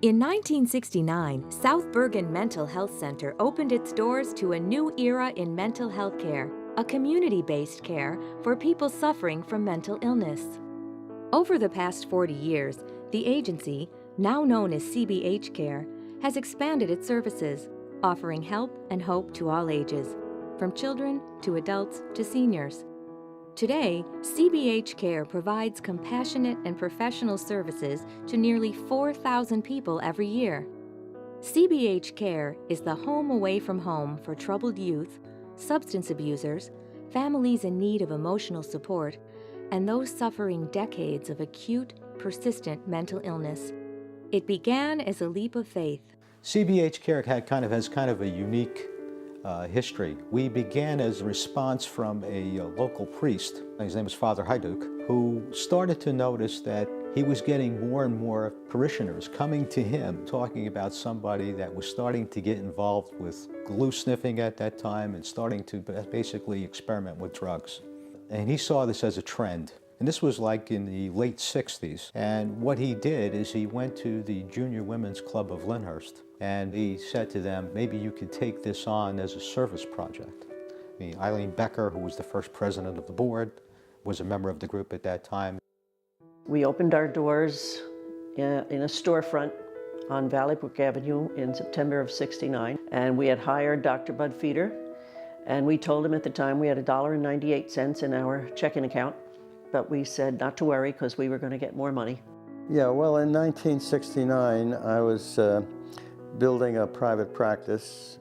In 1969, South Bergen Mental Health Center opened its doors to a new era in mental health care, a community-based care for people suffering from mental illness. Over the past 40 years, the agency, now known as CBH Care, has expanded its services, offering help and hope to all ages, from children to adults to seniors. Today, CBH Care provides compassionate and professional services to nearly 4,000 people every year. CBH Care is the home away from home for troubled youth, substance abusers, families in need of emotional support, and those suffering decades of acute, persistent mental illness. It began as a leap of faith. CBH Care has kind of a unique history. We began as a response from a local priest, his name was Father Hajduk, who started to notice that he was getting more and more parishioners coming to him, talking about somebody that was starting to get involved with glue sniffing at that time and starting to basically experiment with drugs. And he saw this as a trend. And this was like in the late 60s. And what he did is he went to the Junior Women's Club of Lyndhurst and he said to them, maybe you could take this on as a service project. Eileen Becker, who was the first president of the board, was a member of the group at that time. We opened our doors in a storefront on Valley Brook Avenue in September of '69. And we had hired Dr. Bud Feeder. And we told him at the time we had $1.98 in our checking account. But we said not to worry because we were going to get more money. Yeah, well, in 1969, I was building a private practice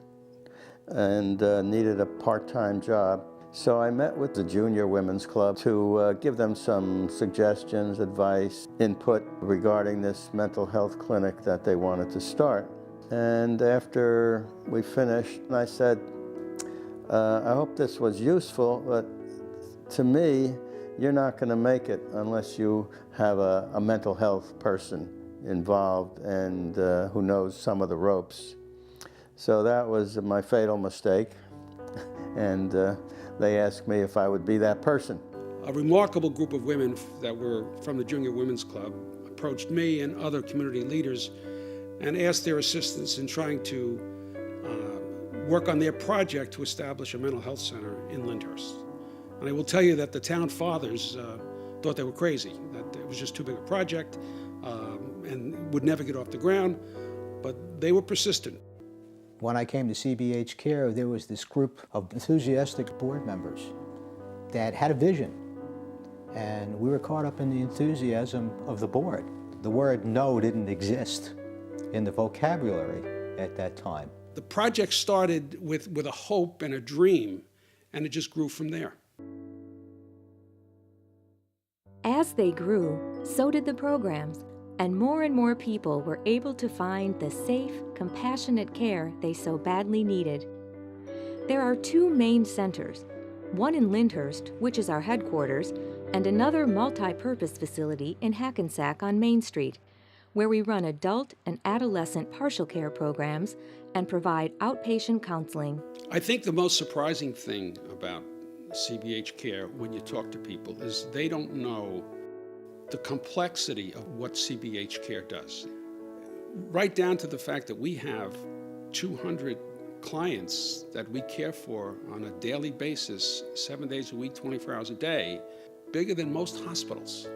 and needed a part-time job. So I met with the Junior Women's Club to give them some suggestions, advice, input regarding this mental health clinic that they wanted to start. And after we finished, I said, I hope this was useful, but to me, you're not going to make it unless you have a mental health person involved and who knows some of the ropes. So that was my fatal mistake. And they asked me if I would be that person. A remarkable group of women that were from the Junior Women's Club approached me and other community leaders and asked their assistance in trying to work on their project to establish a mental health center in Lyndhurst. And I will tell you that the town fathers thought they were crazy, that it was just too big a project and would never get off the ground, but they were persistent. When I came to CBH Care, there was this group of enthusiastic board members that had a vision, and we were caught up in the enthusiasm of the board. The word no didn't exist in the vocabulary at that time. The project started with a hope and a dream, and it just grew from there. As they grew, so did the programs, and more people were able to find the safe, compassionate care they so badly needed. There are two main centers, one in Lyndhurst, which is our headquarters, and another multi-purpose facility in Hackensack on Main Street, where we run adult and adolescent partial care programs and provide outpatient counseling. I think the most surprising thing about CBH Care when you talk to people is they don't know the complexity of what CBH Care does. Right down to the fact that we have 200 clients that we care for on a daily basis, 7 days a week, 24 hours a day, bigger than most hospitals.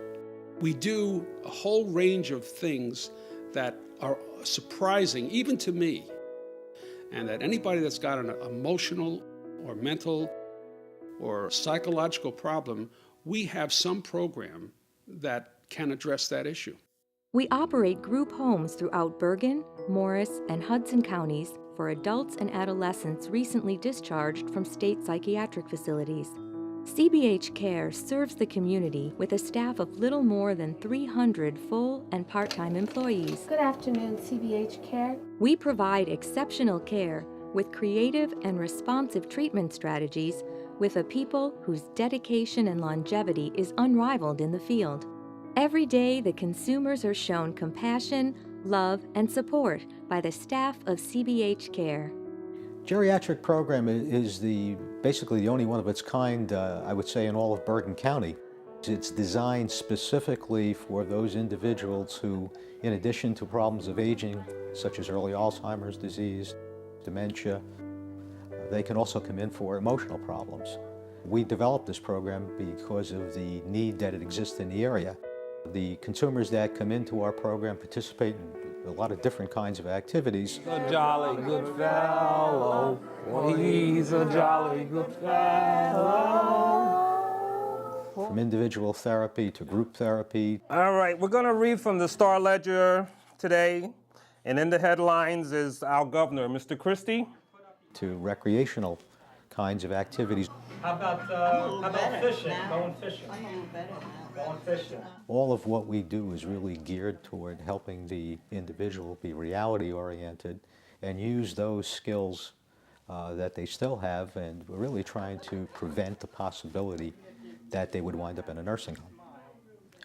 We do a whole range of things that are surprising, even to me, and that anybody that's got an emotional or mental or psychological problem, we have some program that can address that issue. We operate group homes throughout Bergen, Morris, and Hudson counties for adults and adolescents recently discharged from state psychiatric facilities. CBH Care serves the community with a staff of little more than 300 full and part-time employees. Good afternoon, CBH Care. We provide exceptional care with creative and responsive treatment strategies with a people whose dedication and longevity is unrivaled in the field. Every day, the consumers are shown compassion, love, and support by the staff of CBH Care. Geriatric program is basically the only one of its kind, I would say, in all of Bergen County. It's designed specifically for those individuals who, in addition to problems of aging, such as early Alzheimer's disease, dementia, they can also come in for emotional problems. We developed this program because of the need that it exists in the area. The consumers that come into our program participate in a lot of different kinds of activities. A jolly good fellow, well, he's a jolly good fellow. From individual therapy to group therapy. All right, we're going to read from the Star Ledger today, and in the headlines is our governor, Mr. Christie. To recreational kinds of activities. How about fishing? Going fishing. Going fishing. All of what we do is really geared toward helping the individual be reality-oriented and use those skills that they still have, and we're really trying to prevent the possibility that they would wind up in a nursing home.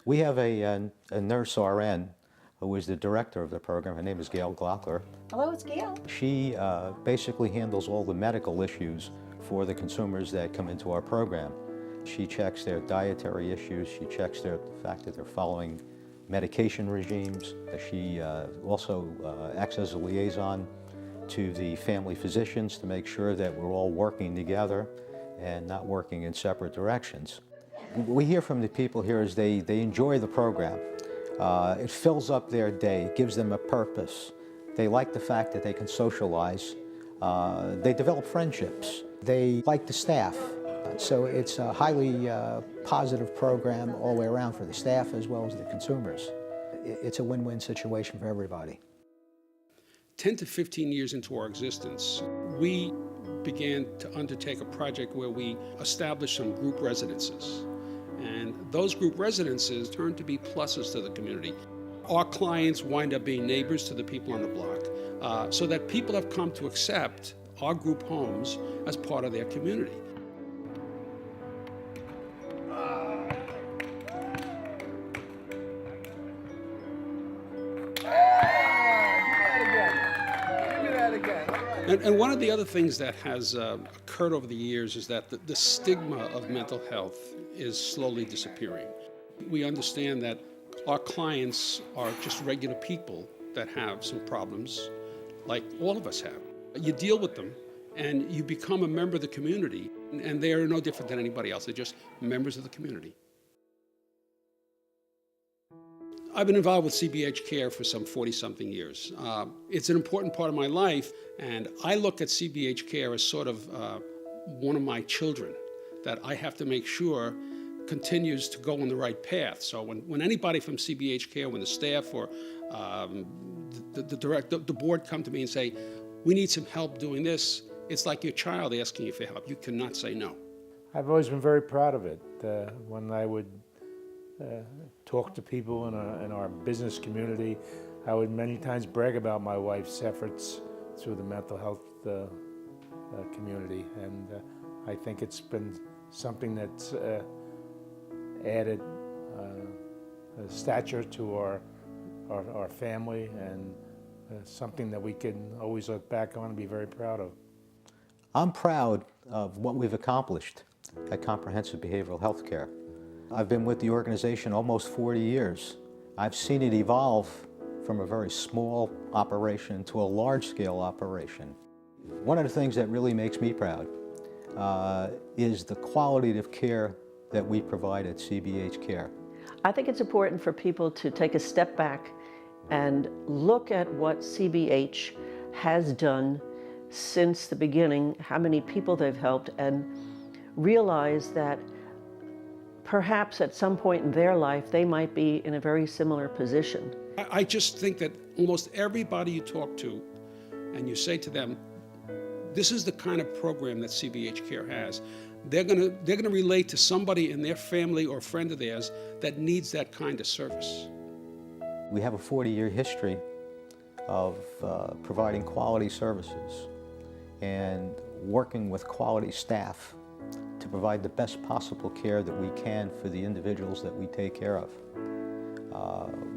We have a nurse RN who is the director of the program. Her name is Gail Glockler. Hello, it's Gail. She basically handles all the medical issues for the consumers that come into our program. She checks their dietary issues. She checks the fact that they're following medication regimes. She also acts as a liaison to the family physicians to make sure that we're all working together and not working in separate directions. We hear from the people here is they enjoy the program. It fills up their day, it gives them a purpose. They like the fact that they can socialize. They develop friendships. They like the staff. So it's a highly positive program all the way around for the staff as well as the consumers. It's a win-win situation for everybody. 10 to 15 years into our existence, we began to undertake a project where we established some group residences. And those group residences turned to be pluses to the community. Our clients wind up being neighbors to the people on the block, so that people have come to accept our group homes as part of their community. And one of the other things that has occurred over the years is that the stigma of mental health is slowly disappearing. We understand that our clients are just regular people that have some problems, like all of us have. You deal with them, and you become a member of the community, and they are no different than anybody else. They're just members of the community. I've been involved with CBH Care for some 40-something years. It's an important part of my life, and I look at CBH Care as sort of one of my children that I have to make sure continues to go on the right path. So when anybody from CBH Care, when the staff or the board come to me and say, we need some help doing this, it's like your child asking you for help. You cannot say no. I've always been very proud of it. When I would talk to people in our business community, I would many times brag about my wife's efforts through the mental health community, and I think it's been something that's added stature to our family, and something that we can always look back on and be very proud of. I'm proud of what we've accomplished at Comprehensive Behavioral Health Care. I've been with the organization almost 40 years. I've seen it evolve from a very small operation to a large-scale operation. One of the things that really makes me proud is the quality of care that we provide at CBH Care. I think it's important for people to take a step back and look at what CBH has done since the beginning, how many people they've helped, and realize that perhaps at some point in their life they might be in a very similar position. I just think that almost everybody you talk to and you say to them, this is the kind of program that CBH Care has, they're gonna relate to somebody in their family or friend of theirs that needs that kind of service. We have a 40-year history of providing quality services and working with quality staff to provide the best possible care that we can for the individuals that we take care of.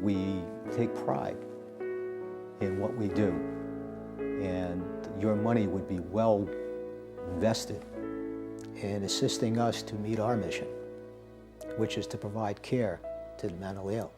We take pride in what we do, and your money would be well invested in assisting us to meet our mission, which is to provide care to the mentally ill.